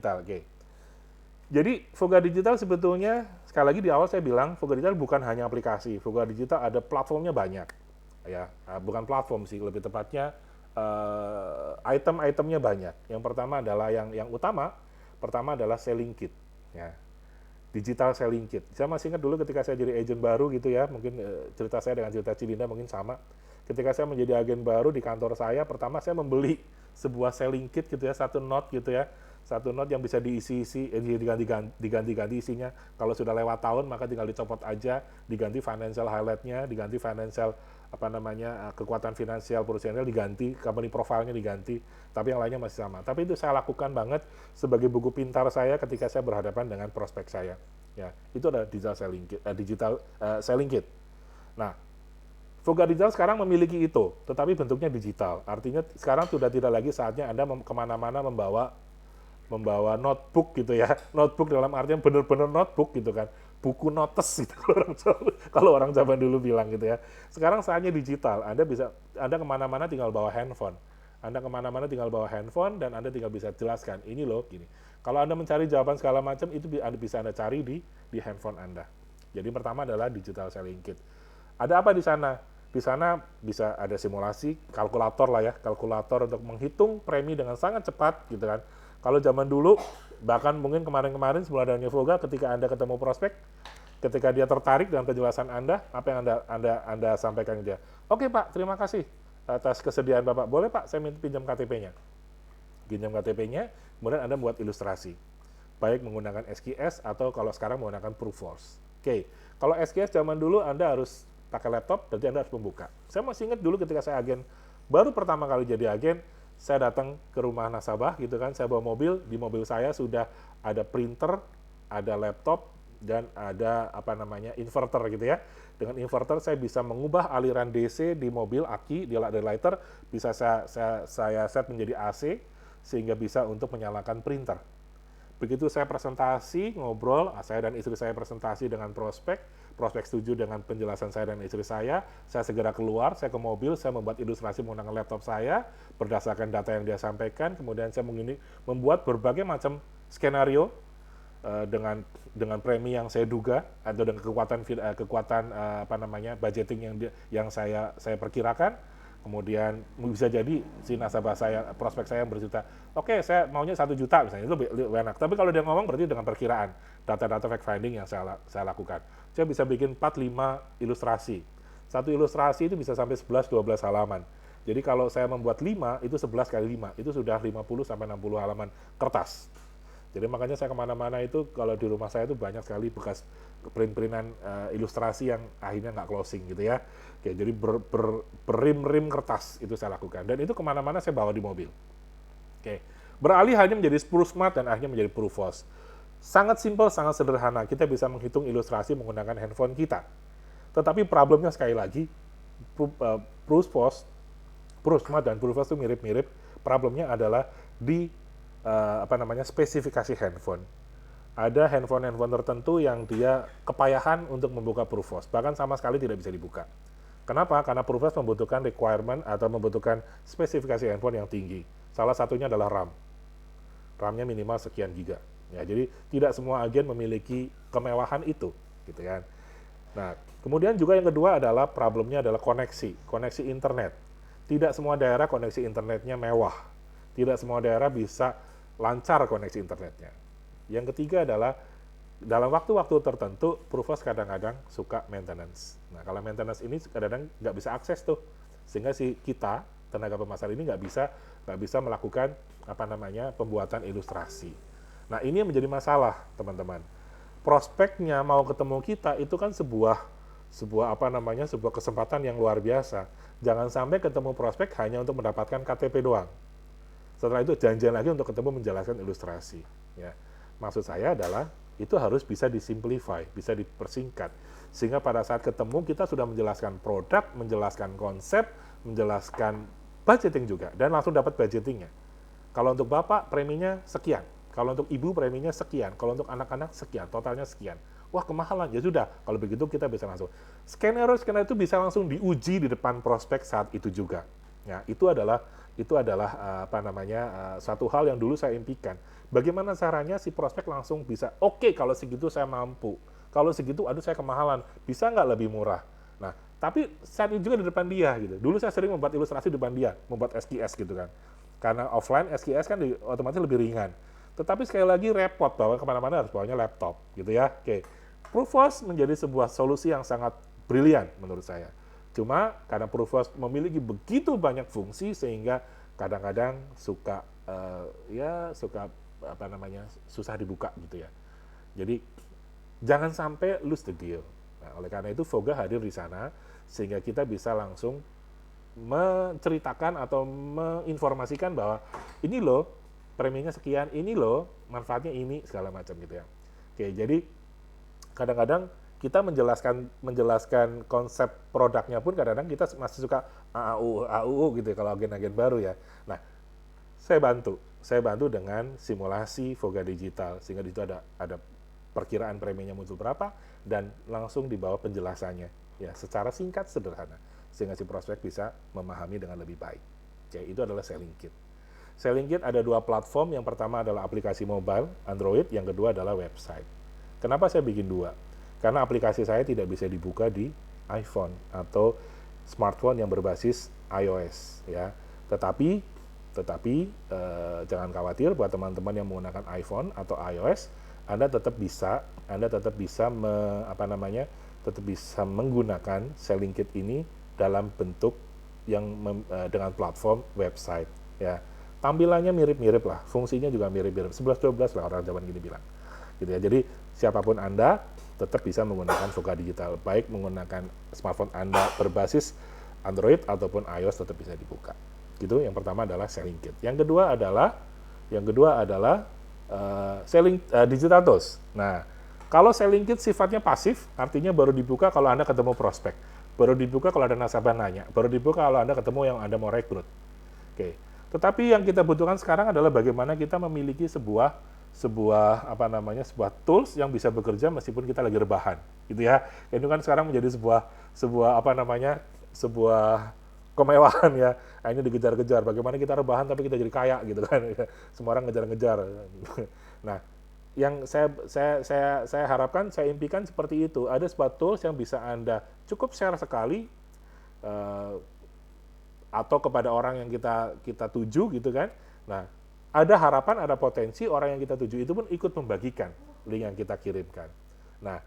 digital. Oke. Jadi Voga Digital sebetulnya sekali lagi di awal saya bilang Voga Digital bukan hanya aplikasi. Voga Digital ada platformnya banyak. Ya, bukan platform sih, lebih tepatnya item-itemnya banyak. Yang pertama adalah yang utama, pertama adalah selling kit. Ya, digital selling kit. Saya masih ingat dulu ketika saya jadi agent baru gitu ya, mungkin cerita saya dengan cerita Cilinda mungkin sama. Ketika saya menjadi agen baru di kantor saya, pertama saya membeli sebuah selling kit gitu ya, satu note gitu ya, satu note yang bisa diisi-isi, diganti-ganti isinya. Kalau sudah lewat tahun maka tinggal dicopot aja, diganti financial highlight-nya, diganti financial kekuatan finansial perusahaannya diganti, company profile-nya diganti, tapi yang lainnya masih sama. Tapi itu saya lakukan banget sebagai buku pintar saya ketika saya berhadapan dengan prospek saya. Ya, itu adalah digital selling kit. Nah, Voga Digital sekarang memiliki itu, tetapi bentuknya digital. Artinya sekarang sudah tidak lagi saatnya Anda kemana-mana membawa notebook gitu ya. Notebook dalam artian benar-benar notebook gitu kan. Buku notes gitu kalau orang zaman dulu bilang gitu ya. Sekarang saatnya digital. Anda kemana-mana tinggal bawa handphone. Anda kemana-mana tinggal bawa handphone dan Anda tinggal bisa jelaskan, ini loh gini. Kalau Anda mencari jawaban segala macam, itu bisa Anda cari di handphone Anda. Jadi pertama adalah digital selling kit. Ada apa di sana? Di sana bisa ada simulasi, kalkulator lah ya, kalkulator untuk menghitung premi dengan sangat cepat gitu kan. Kalau zaman dulu, bahkan mungkin kemarin-kemarin sebelum adanya Voga, ketika Anda ketemu prospek, ketika dia tertarik dengan penjelasan Anda, apa yang Anda sampaikan ke dia? Oke Pak, terima kasih atas kesediaan Bapak. Boleh Pak, saya minta pinjam KTP-nya. Pinjam KTP-nya, kemudian Anda buat ilustrasi. Baik menggunakan SQS atau kalau sekarang menggunakan Proofforce. Oke, kalau SQS zaman dulu Anda harus pakai laptop, berarti Anda harus membuka. Saya masih ingat dulu ketika saya agen, baru pertama kali jadi agen, saya datang ke rumah nasabah gitu kan, saya bawa mobil, di mobil saya sudah ada printer, ada laptop, dan ada inverter gitu ya. Dengan inverter saya bisa mengubah aliran DC di mobil, aki, di lighter, bisa saya set menjadi AC, sehingga bisa untuk menyalakan printer. Begitu saya presentasi, ngobrol, saya dan istri saya presentasi dengan prospek setuju dengan penjelasan saya dan istri saya segera keluar, saya ke mobil, saya membuat ilustrasi menggunakan laptop saya, berdasarkan data yang dia sampaikan, kemudian saya membuat berbagai macam skenario dengan premi yang saya duga, atau dengan kekuatan budgeting yang saya perkirakan. Kemudian bisa jadi si nasabah saya, prospek saya yang berjuta, oke saya maunya 1 juta misalnya, itu lebih enak. Tapi kalau dia ngomong berarti dengan perkiraan, data-data fact finding yang saya lakukan. Saya bisa bikin 4-5 ilustrasi. Satu ilustrasi itu bisa sampai 11-12 halaman. Jadi kalau saya membuat 5, itu 11 kali 5, itu sudah 50-60 halaman kertas. Jadi makanya saya kemana-mana itu, kalau di rumah saya itu banyak sekali bekas print-printan ilustrasi yang akhirnya nggak closing gitu ya. Oke, jadi berim-rim kertas itu saya lakukan. Dan itu kemana-mana saya bawa di mobil. Oke, beralih hanya menjadi Spruce-Smart dan akhirnya menjadi Proofforce. Sangat simpel, sangat sederhana. Kita bisa menghitung ilustrasi menggunakan handphone kita. Tetapi problemnya sekali lagi, Proofforce, Spruce-Smart dan Proofforce itu mirip-mirip. Problemnya adalah di spesifikasi handphone. Ada handphone tertentu yang dia kepayahan untuk membuka Proofforce, bahkan sama sekali tidak bisa dibuka. Kenapa? Karena Proofforce membutuhkan requirement atau membutuhkan spesifikasi handphone yang tinggi. Salah satunya adalah RAM. RAM-nya minimal sekian giga. Ya, jadi tidak semua agen memiliki kemewahan itu, gitu kan. Nah, kemudian juga yang kedua adalah problemnya adalah koneksi internet. Tidak semua daerah koneksi internetnya mewah. Tidak semua daerah bisa lancar koneksi internetnya. Yang ketiga adalah dalam waktu-waktu tertentu, Proofforce kadang-kadang suka maintenance. Nah, kalau maintenance ini kadang-kadang nggak bisa akses tuh, sehingga kita tenaga pemasar ini nggak bisa melakukan pembuatan ilustrasi. Nah, ini yang menjadi masalah, teman-teman. Prospeknya mau ketemu kita itu kan sebuah kesempatan yang luar biasa. Jangan sampai ketemu prospek hanya untuk mendapatkan KTP doang. Setelah itu janjian lagi untuk ketemu menjelaskan ilustrasi. Ya. Maksud saya adalah itu harus bisa disimplify, bisa dipersingkat. Sehingga pada saat ketemu kita sudah menjelaskan produk, menjelaskan konsep, menjelaskan budgeting juga, dan langsung dapat budgetingnya. Kalau untuk Bapak preminya sekian, kalau untuk Ibu preminya sekian, kalau untuk anak-anak sekian, totalnya sekian. Wah kemahalan, ya sudah, kalau begitu kita bisa langsung. Skenario itu bisa langsung diuji di depan prospek saat itu juga. Ya, itu adalah itu adalah suatu hal yang dulu saya impikan. Bagaimana caranya si prospek langsung bisa, oke, kalau segitu saya mampu, kalau segitu aduh saya kemahalan, bisa nggak lebih murah? Nah, tapi saat itu juga di depan dia gitu. Dulu saya sering membuat ilustrasi di depan dia, membuat SKS gitu kan. Karena offline SKS kan otomatis lebih ringan. Tetapi sekali lagi repot bahwa kemana-mana harus bawanya laptop gitu ya. Oke, Proofos menjadi sebuah solusi yang sangat brilian menurut saya. Cuma karena Proofos memiliki begitu banyak fungsi sehingga kadang-kadang suka susah dibuka gitu ya. Jadi jangan sampai lose the deal. Nah, oleh karena itu Voga hadir di sana sehingga kita bisa langsung menceritakan atau menginformasikan bahwa ini loh preminya sekian, ini loh manfaatnya ini segala macam gitu ya. Oke, jadi kadang-kadang kita menjelaskan konsep produknya pun kadang-kadang kita masih suka AAU gitu ya, kalau agen-agen baru ya. Nah, saya bantu dengan simulasi Voga digital sehingga di situ ada perkiraan preminya muncul berapa dan langsung di bawah penjelasannya ya secara singkat sederhana sehingga si prospek bisa memahami dengan lebih baik. Oke, itu adalah Selling Kit. Selling Kit ada dua platform, yang pertama adalah aplikasi mobile, Android, yang kedua adalah website. Kenapa saya bikin dua? Karena aplikasi saya tidak bisa dibuka di iPhone atau smartphone yang berbasis iOS ya. Tetapi jangan khawatir buat teman-teman yang menggunakan iPhone atau iOS, Anda tetap bisa menggunakan Selling Kit ini dalam bentuk yang dengan platform website ya. Tampilannya mirip-mirip lah, fungsinya juga mirip-mirip, 11-12 lah orang zaman gini bilang gitu ya. Jadi siapapun Anda tetap bisa menggunakan Voga digital, baik menggunakan smartphone Anda berbasis Android ataupun iOS tetap bisa dibuka gitu. Yang pertama adalah Selling Kit, yang kedua adalah digital tools. Nah, kalau Selling Kit sifatnya pasif, artinya baru dibuka kalau Anda ketemu prospek, baru dibuka kalau ada nasabah nanya, baru dibuka kalau Anda ketemu yang Anda mau rekrut. Oke. Tetapi yang kita butuhkan sekarang adalah bagaimana kita memiliki sebuah tools yang bisa bekerja meskipun kita lagi rebahan, gitu ya. Ini kan sekarang menjadi sebuah kemewahan ya. Ini dikejar-kejar. Bagaimana kita rebahan tapi kita jadi kaya gitu kan. Semua orang ngejar-ngejar. Nah, yang saya harapkan, saya impikan seperti itu. Ada sebuah tools yang bisa Anda cukup share sekali atau kepada orang yang kita tuju gitu kan. Nah, ada harapan, ada potensi orang yang kita tuju itu pun ikut membagikan link yang kita kirimkan. Nah,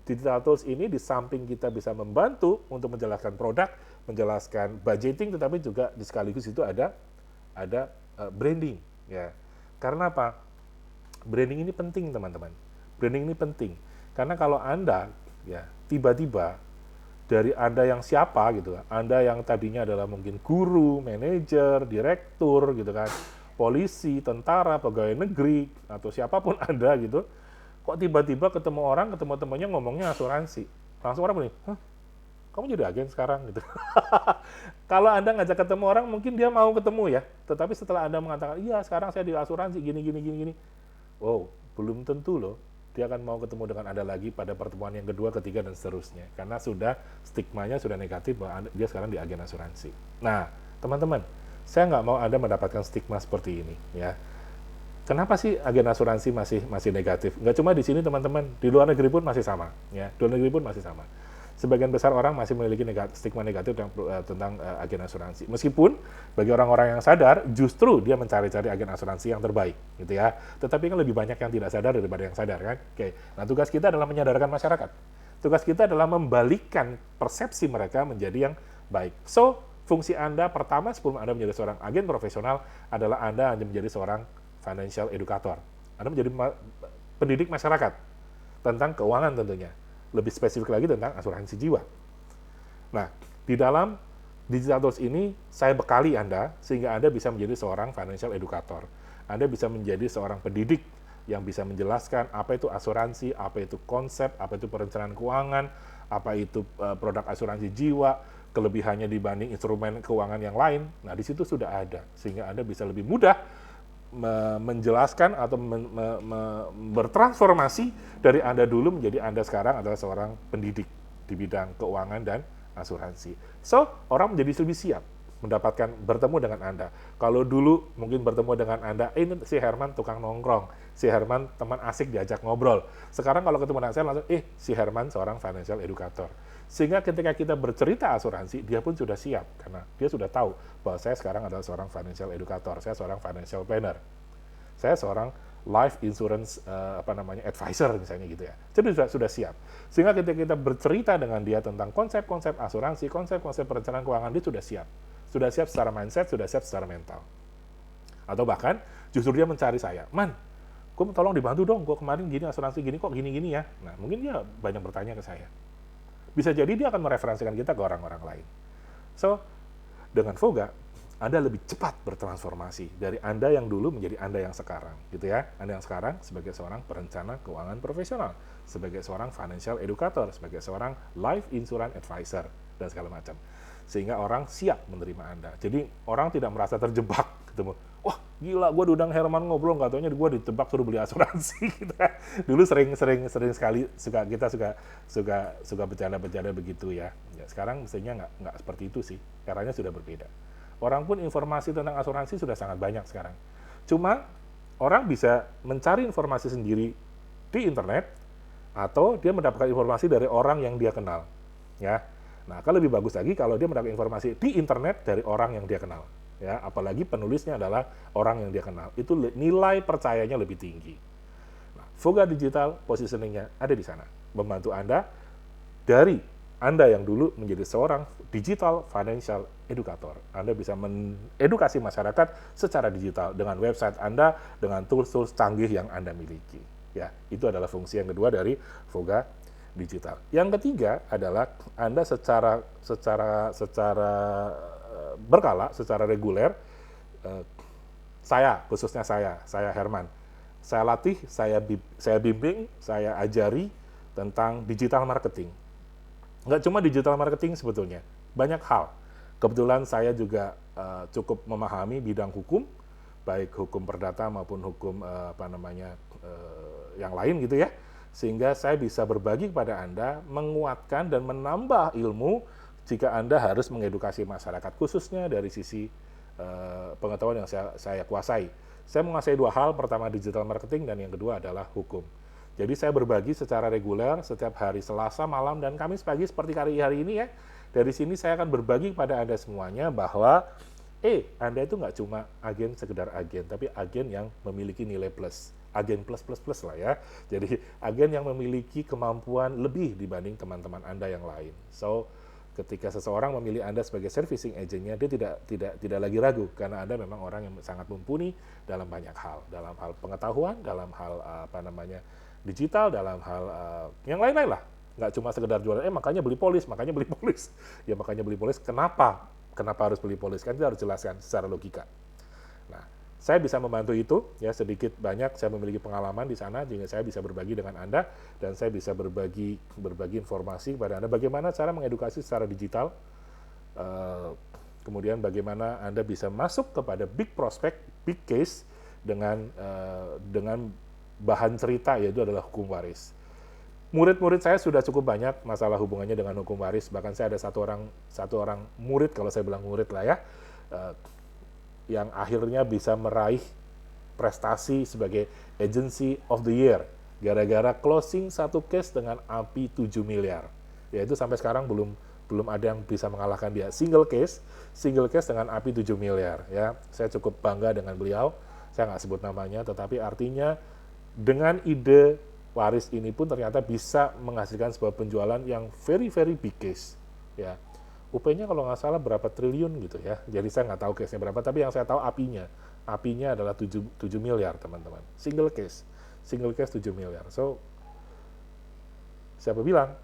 digital tools ini di samping kita bisa membantu untuk menjelaskan produk, menjelaskan budgeting, tetapi juga di sekaligus itu ada branding ya. Karena apa? Branding ini penting, teman-teman. Branding ini penting. Karena kalau Anda ya tiba-tiba dari Anda yang siapa gitu, Anda yang tadinya adalah mungkin guru, manajer, direktur gitu kan, polisi, tentara, pegawai negeri, atau siapapun Anda gitu, kok tiba-tiba ketemu temannya ngomongnya asuransi. Langsung orang bilang, hah? Kamu jadi agen sekarang gitu. Kalau Anda ngajak ketemu orang, mungkin dia mau ketemu ya. Tetapi setelah Anda mengatakan, iya sekarang saya di asuransi, gini. Wow, belum tentu loh dia akan mau ketemu dengan Anda lagi pada pertemuan yang kedua, ketiga, dan seterusnya. Karena sudah stigmanya sudah negatif bahwa dia sekarang di agen asuransi. Nah, teman-teman, saya nggak mau Anda mendapatkan stigma seperti ini ya. Kenapa sih agen asuransi masih negatif? Nggak cuma di sini, teman-teman, di luar negeri pun masih sama ya. Di luar negeri pun masih sama. Sebagian besar orang masih memiliki stigma negatif tentang agen asuransi. Meskipun bagi orang-orang yang sadar, justru dia mencari-cari agen asuransi yang terbaik, gitu ya. Tetapi kan lebih banyak yang tidak sadar daripada yang sadar, kan? Oke. Nah, tugas kita adalah menyadarkan masyarakat. Tugas kita adalah membalikkan persepsi mereka menjadi yang baik. So, fungsi Anda pertama sebelum Anda menjadi seorang agen profesional adalah Anda menjadi seorang financial educator. Anda menjadi pendidik masyarakat tentang keuangan tentunya. Lebih spesifik lagi tentang asuransi jiwa. Nah, di dalam digital tools ini, saya bekali Anda, sehingga Anda bisa menjadi seorang financial educator. Anda bisa menjadi seorang pendidik yang bisa menjelaskan apa itu asuransi, apa itu konsep, apa itu perencanaan keuangan, apa itu produk asuransi jiwa, kelebihannya dibanding instrumen keuangan yang lain. Nah, di situ sudah ada, sehingga Anda bisa lebih mudah menjelaskan atau bertransformasi dari Anda dulu menjadi Anda sekarang adalah seorang pendidik di bidang keuangan dan asuransi. So, orang menjadi lebih siap mendapatkan bertemu dengan Anda. Kalau dulu mungkin bertemu dengan Anda, ini si Herman tukang nongkrong, si Herman teman asik diajak ngobrol. Sekarang kalau ketemu dengan saya langsung, si Herman seorang financial educator. Sehingga ketika kita bercerita asuransi, dia pun sudah siap karena dia sudah tahu bahwa saya sekarang adalah seorang financial educator, saya seorang financial planner, saya seorang life insurance advisor misalnya gitu ya. Jadi sudah siap. Sehingga ketika kita bercerita dengan dia tentang konsep-konsep asuransi, konsep-konsep perencanaan keuangan, dia sudah siap. Sudah siap secara mindset, sudah siap secara mental. Atau bahkan justru dia mencari saya, "Man, gue tolong dibantu dong, gue kemarin gini asuransi gini kok gini-gini ya." Nah, mungkin dia banyak bertanya ke saya. Bisa jadi dia akan mereferensikan kita ke orang-orang lain. So, dengan Voga, Anda lebih cepat bertransformasi dari Anda yang dulu menjadi Anda yang sekarang, gitu ya. Anda yang sekarang sebagai seorang perencana keuangan profesional, sebagai seorang financial educator, sebagai seorang life insurance advisor, dan segala macam. Sehingga orang siap menerima Anda. Jadi orang tidak merasa terjebak, ketemu, wah gila, gue diundang Herman ngobrol, nggak taunya gue ditebak suruh beli asuransi. Gitu ya. Dulu sering sekali kita suka bercanda-bercanda begitu ya. Sekarang mestinya nggak seperti itu sih, caranya sudah berbeda. Orang pun informasi tentang asuransi sudah sangat banyak sekarang. Cuma orang bisa mencari informasi sendiri di internet atau dia mendapatkan informasi dari orang yang dia kenal. Ya. Nah, akan lebih bagus lagi kalau dia mendapatkan informasi di internet dari orang yang dia kenal. Ya, apalagi penulisnya adalah orang yang dia kenal. Itu nilai percayanya lebih tinggi. Nah, Voga Digital positioning-nya ada di sana. Membantu Anda dari Anda yang dulu menjadi seorang digital financial educator. Anda bisa mengedukasi masyarakat secara digital dengan website Anda, dengan tools-tools canggih yang Anda miliki. Ya, itu adalah fungsi yang kedua dari Voga Digital. Yang ketiga adalah Anda secara berkala, secara reguler, khususnya saya Herman, saya latih, saya bimbing, saya ajari tentang digital marketing. Nggak cuma digital marketing sebetulnya, banyak hal. Kebetulan saya juga cukup memahami bidang hukum, baik hukum perdata maupun hukum yang lain gitu ya, sehingga saya bisa berbagi kepada Anda, menguatkan dan menambah ilmu jika Anda harus mengedukasi masyarakat, khususnya dari sisi pengetahuan yang saya kuasai. Saya menguasai dua hal, pertama digital marketing dan yang kedua adalah hukum. Jadi saya berbagi secara reguler setiap hari Selasa malam dan Kamis pagi seperti hari ini ya. Dari sini saya akan berbagi kepada Anda semuanya bahwa Anda itu nggak cuma agen sekedar agen, tapi agen yang memiliki nilai plus. Agen plus lah ya. Jadi agen yang memiliki kemampuan lebih dibanding teman-teman Anda yang lain. So, ketika seseorang memilih Anda sebagai servicing agentnya, dia tidak lagi ragu karena Anda memang orang yang sangat mumpuni dalam banyak hal, dalam hal pengetahuan, dalam hal digital, dalam hal yang lain-lain lah. Nggak cuma sekedar jualan, makanya beli polis. Ya makanya beli polis, kenapa harus beli polis? Kan kita harus jelaskan secara logika. Nah, saya bisa membantu itu, ya sedikit banyak saya memiliki pengalaman di sana, sehingga saya bisa berbagi dengan Anda, dan saya bisa berbagi informasi kepada Anda, bagaimana cara mengedukasi secara digital, kemudian bagaimana Anda bisa masuk kepada big prospect, big case, dengan bahan cerita, yaitu adalah hukum waris. Murid-murid saya sudah cukup banyak masalah hubungannya dengan hukum waris, bahkan saya ada satu orang murid, kalau saya bilang murid lah ya, yang akhirnya bisa meraih prestasi sebagai agency of the year, gara-gara closing satu case dengan API 7 miliar. Yaitu sampai sekarang belum ada yang bisa mengalahkan dia. Single case dengan API 7 miliar. Ya, saya cukup bangga dengan beliau, saya nggak sebut namanya, tetapi artinya dengan ide waris ini pun ternyata bisa menghasilkan sebuah penjualan yang very very big case. Ya, UP-nya kalau nggak salah berapa triliun gitu ya. Jadi saya nggak tahu case-nya berapa, tapi yang saya tahu API-nya adalah 7 miliar teman-teman. Single case 7 miliar. So, siapa bilang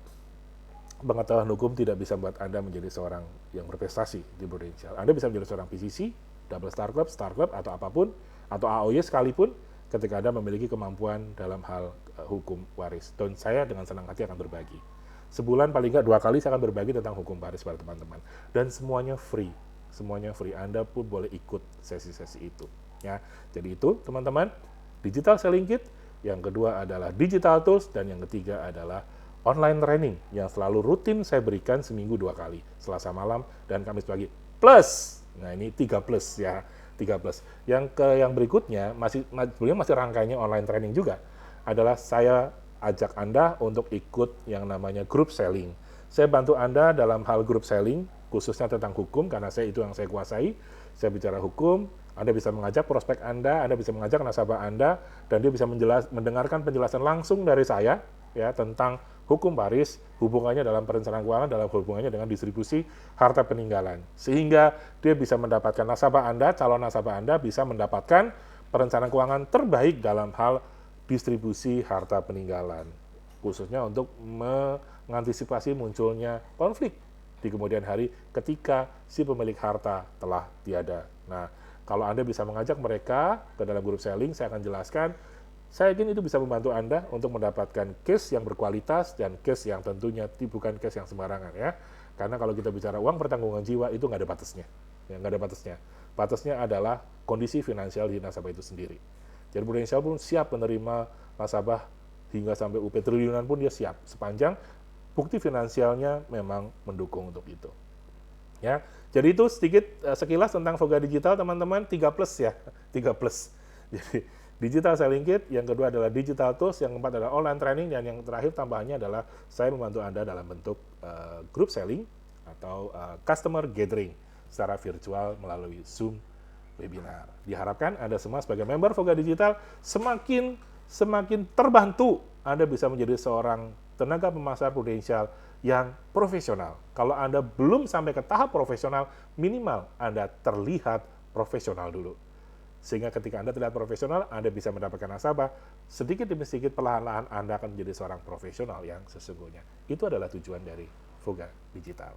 pengetahuan hukum tidak bisa membuat Anda menjadi seorang yang berprestasi di Prudential. Anda bisa menjadi seorang PCC, double star club atau apapun, atau AOY sekalipun, ketika Anda memiliki kemampuan dalam hal hukum waris. Dan saya dengan senang hati akan berbagi. Sebulan paling nggak 2 kali saya akan berbagi tentang hukum waris pada teman-teman. Dan semuanya free. Anda pun boleh ikut sesi-sesi itu. Ya. Jadi itu teman-teman, digital selling kit. Yang kedua adalah digital tools. Dan yang ketiga adalah online training yang selalu rutin saya berikan seminggu 2 kali. Selasa malam dan Kamis pagi. Plus, Nah, ini 3 plus ya, 3 plus. Yang berikutnya sebenarnya masih rangkaiannya online training juga, adalah saya ajak Anda untuk ikut yang namanya group selling. Saya bantu Anda dalam hal group selling, khususnya tentang hukum, karena itu yang saya kuasai. Saya bicara hukum, Anda bisa mengajak prospek Anda bisa mengajak nasabah Anda, dan dia bisa mendengarkan penjelasan langsung dari saya ya tentang hukum waris, hubungannya dalam perencanaan keuangan, dalam hubungannya dengan distribusi harta peninggalan. Sehingga dia bisa mendapatkan nasabah Anda, calon nasabah Anda bisa mendapatkan perencanaan keuangan terbaik dalam hal distribusi harta peninggalan. Khususnya untuk mengantisipasi munculnya konflik di kemudian hari ketika si pemilik harta telah tiada. Nah, kalau Anda bisa mengajak mereka ke dalam grup selling, saya akan jelaskan. Saya yakin itu bisa membantu Anda untuk mendapatkan case yang berkualitas dan case yang tentunya bukan case yang sembarangan ya. Karena kalau kita bicara uang pertanggungan jiwa itu nggak ada batasnya. Ya, nggak ada batasnya. Batasnya adalah kondisi finansial di nasabah itu sendiri. Jadi Prudential pun siap menerima nasabah hingga sampai UP triliunan pun dia siap, sepanjang bukti finansialnya memang mendukung untuk itu. Ya, jadi itu sedikit sekilas tentang Voga Digital teman-teman, 3 plus ya, 3 plus. Jadi digital selling kit, yang kedua adalah digital tools, yang keempat adalah online training, dan yang terakhir tambahannya adalah saya membantu Anda dalam bentuk group selling atau customer gathering secara virtual melalui Zoom webinar. Diharapkan Anda semua sebagai member Voga Digital semakin terbantu. Anda bisa menjadi seorang tenaga pemasar Prudential yang profesional. Kalau Anda belum sampai ke tahap profesional, minimal Anda terlihat profesional dulu. Sehingga ketika Anda terlihat profesional, Anda bisa mendapatkan nasabah, sedikit demi sedikit perlahan-lahan Anda akan menjadi seorang profesional yang sesungguhnya. Itu adalah tujuan dari Voga Digital.